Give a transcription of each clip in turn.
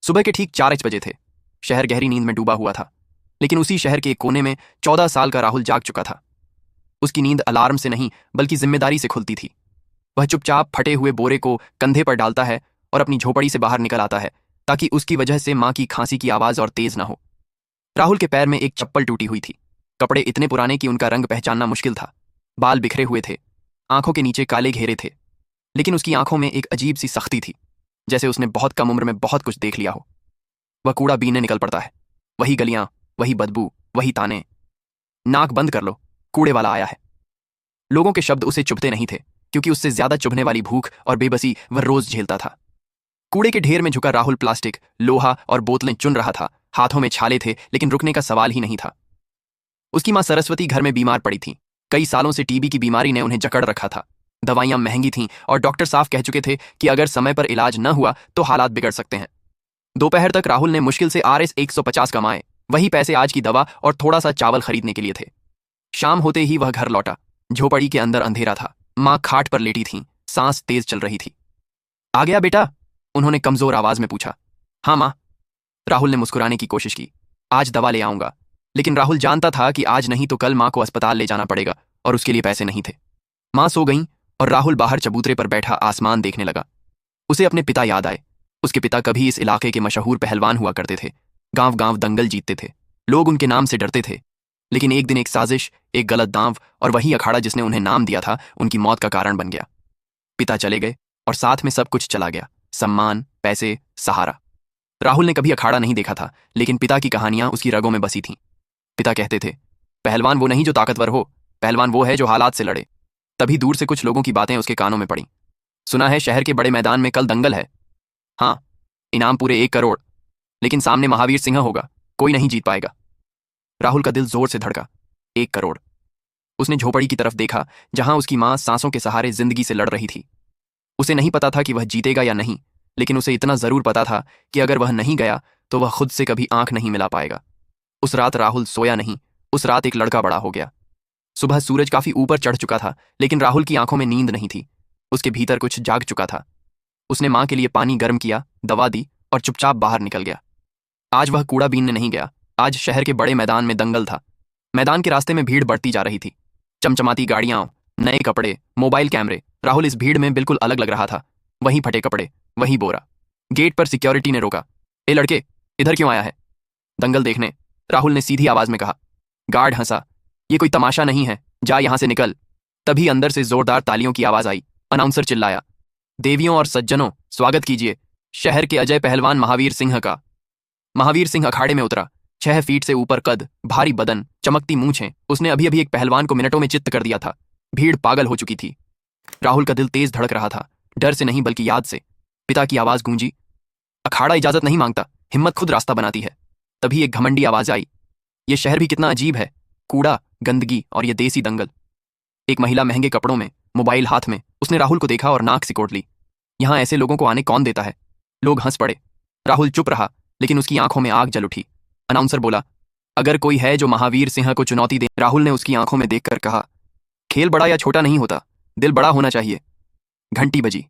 सुबह के ठीक 4 बजे थे। शहर गहरी नींद में डूबा हुआ था, लेकिन उसी शहर के एक कोने में 14 साल का राहुल जाग चुका था। उसकी नींद अलार्म से नहीं बल्कि जिम्मेदारी से खुलती थी। वह चुपचाप फटे हुए बोरे को कंधे पर डालता है और अपनी झोपड़ी से बाहर निकल आता है ताकि उसकी वजह से माँ की खांसी की आवाज और तेज ना हो। राहुल के पैर में एक चप्पल टूटी हुई थी। कपड़े इतने पुराने कि उनका रंग पहचानना मुश्किल था। बाल बिखरे हुए थे, आंखों के नीचे काले घेरे थे, लेकिन उसकी आंखों में एक अजीब सी सख्ती थी, जैसे उसने बहुत कम उम्र में बहुत कुछ देख लिया हो। वह कूड़ा बीनने निकल पड़ता है। वही गलियां, वही बदबू, वही ताने। नाक बंद कर लो, कूड़े वाला आया है। लोगों के शब्द उसे चुभते नहीं थे, क्योंकि उससे ज्यादा चुभने वाली भूख और बेबसी वह रोज झेलता था। कूड़े के ढेर में झुका राहुल प्लास्टिक, लोहा और बोतलें चुन रहा था। हाथों में छाले थे, लेकिन रुकने का सवाल ही नहीं था। उसकी मां सरस्वती घर में बीमार पड़ी थी। कई सालों से टीबी की बीमारी ने उन्हें जकड़ रखा था। दवाइयां महंगी थीं और डॉक्टर साफ कह चुके थे कि अगर समय पर इलाज न हुआ तो हालात बिगड़ सकते हैं। दोपहर तक राहुल ने मुश्किल से RS 150 कमाए। वही पैसे आज की दवा और थोड़ा सा चावल खरीदने के लिए थे। शाम होते ही वह घर लौटा। झोपड़ी के अंदर अंधेरा था। माँ खाट पर लेटी थीं, सांस तेज चल रही थी। आ गया बेटा? उन्होंने कमजोर आवाज में पूछा। हाँ माँ। राहुल ने मुस्कुराने की कोशिश की। आज दवा ले आऊंगा। लेकिन राहुल जानता था कि आज नहीं तो कल माँ को अस्पताल ले जाना पड़ेगा और उसके लिए पैसे नहीं थे। माँ सो गईं और राहुल बाहर चबूतरे पर बैठा आसमान देखने लगा। उसे अपने पिता याद आए। उसके पिता कभी इस इलाके के मशहूर पहलवान हुआ करते थे। गांव गांव दंगल जीतते थे। लोग उनके नाम से डरते थे। लेकिन एक दिन एक साजिश, एक गलत दांव और वही अखाड़ा जिसने उन्हें नाम दिया था, उनकी मौत का कारण बन गया। पिता चले गए और साथ में सब कुछ चला गया। सम्मान, पैसे, सहारा। राहुल ने कभी अखाड़ा नहीं देखा था, लेकिन पिता की कहानियां उसकी रगों में बसी थीं। पिता कहते थे, पहलवान वो नहीं जो ताकतवर हो, पहलवान वो है जो हालात से लड़े। तभी दूर से कुछ लोगों की बातें उसके कानों में पड़ी। सुना है शहर के बड़े मैदान में कल दंगल है। हाँ, इनाम पूरे 1 करोड़, लेकिन सामने महावीर सिंह होगा, कोई नहीं जीत पाएगा। राहुल का दिल जोर से धड़का। 1 करोड़। उसने झोपड़ी की तरफ देखा, जहां उसकी मां सांसों के सहारे जिंदगी से लड़ रही थी। उसे नहीं पता था कि वह जीतेगा या नहीं, लेकिन उसे इतना जरूर पता था कि अगर वह नहीं गया तो वह खुद से कभी आंख नहीं मिला पाएगा। उस रात राहुल सोया नहीं। उस रात एक लड़का बड़ा हो गया। सुबह सूरज काफी ऊपर चढ़ चुका था, लेकिन राहुल की आंखों में नींद नहीं थी। उसके भीतर कुछ जाग चुका था। उसने मां के लिए पानी गर्म किया, दवा दी और चुपचाप बाहर निकल गया। आज वह कूड़ा बीनने नहीं गया। आज शहर के बड़े मैदान में दंगल था। मैदान के रास्ते में भीड़ बढ़ती जा रही थी। चमचमाती गाड़ियां, नए कपड़े, मोबाइल कैमरे। राहुल इस भीड़ में बिल्कुल अलग लग रहा था। वही फटे कपड़े, वही बोरा। गेट पर सिक्योरिटी ने रोका। ए लड़के, इधर क्यों आया है? दंगल देखने, राहुल ने सीधी आवाज में कहा। गार्ड हंसा। ये कोई तमाशा नहीं है, जा यहां से निकल। तभी अंदर से जोरदार तालियों की आवाज आई। अनाउंसर चिल्लाया, देवियों और सज्जनों, स्वागत कीजिए शहर के अजय पहलवान महावीर सिंह का। महावीर सिंह अखाड़े में उतरा। 6 फीट से ऊपर कद, भारी बदन, चमकती मूंछें। उसने अभी अभी एक पहलवान को मिनटों में चित्त कर दिया था। भीड़ पागल हो चुकी थी। राहुल का दिल तेज धड़क रहा था, डर से नहीं बल्कि याद से। पिता की आवाज गूंजी, अखाड़ा इजाजत नहीं मांगता, हिम्मत खुद रास्ता बनाती है। तभी एक घमंडी आवाज आई, ये शहर भी कितना अजीब है, कूड़ा, गंदगी और ये देसी दंगल। एक महिला महंगे कपड़ों में, मोबाइल हाथ में, उसने राहुल को देखा और नाक सिकोड़ ली। यहां ऐसे लोगों को आने कौन देता है? लोग हंस पड़े। राहुल चुप रहा, लेकिन उसकी आंखों में आग जल उठी। अनाउंसर बोला, अगर कोई है जो महावीर सिंह को चुनौती दे। राहुल ने उसकी आंखों में देखकर कहा, खेल बड़ा या छोटा नहीं होता, दिल बड़ा होना चाहिए। घंटी बजी।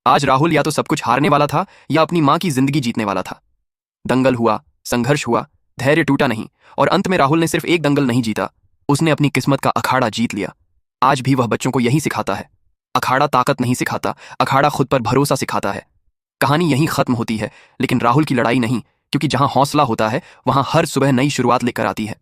आज राहुल या तो सब कुछ हारने वाला था या अपनी मां की जिंदगी जीतने वाला था। दंगल हुआ, संघर्ष हुआ, धैर्य टूटा नहीं, और अंत में राहुल ने सिर्फ एक दंगल नहीं जीता, उसने अपनी किस्मत का अखाड़ा जीत लिया। आज भी वह बच्चों को यही सिखाता है। अखाड़ा ताकत नहीं सिखाता, अखाड़ा खुद पर भरोसा सिखाता है। कहानी यहीं खत्म होती है, लेकिन राहुल की लड़ाई नहीं, क्योंकि जहां हौसला होता है वहां हर सुबह नई शुरुआत लेकर आती है।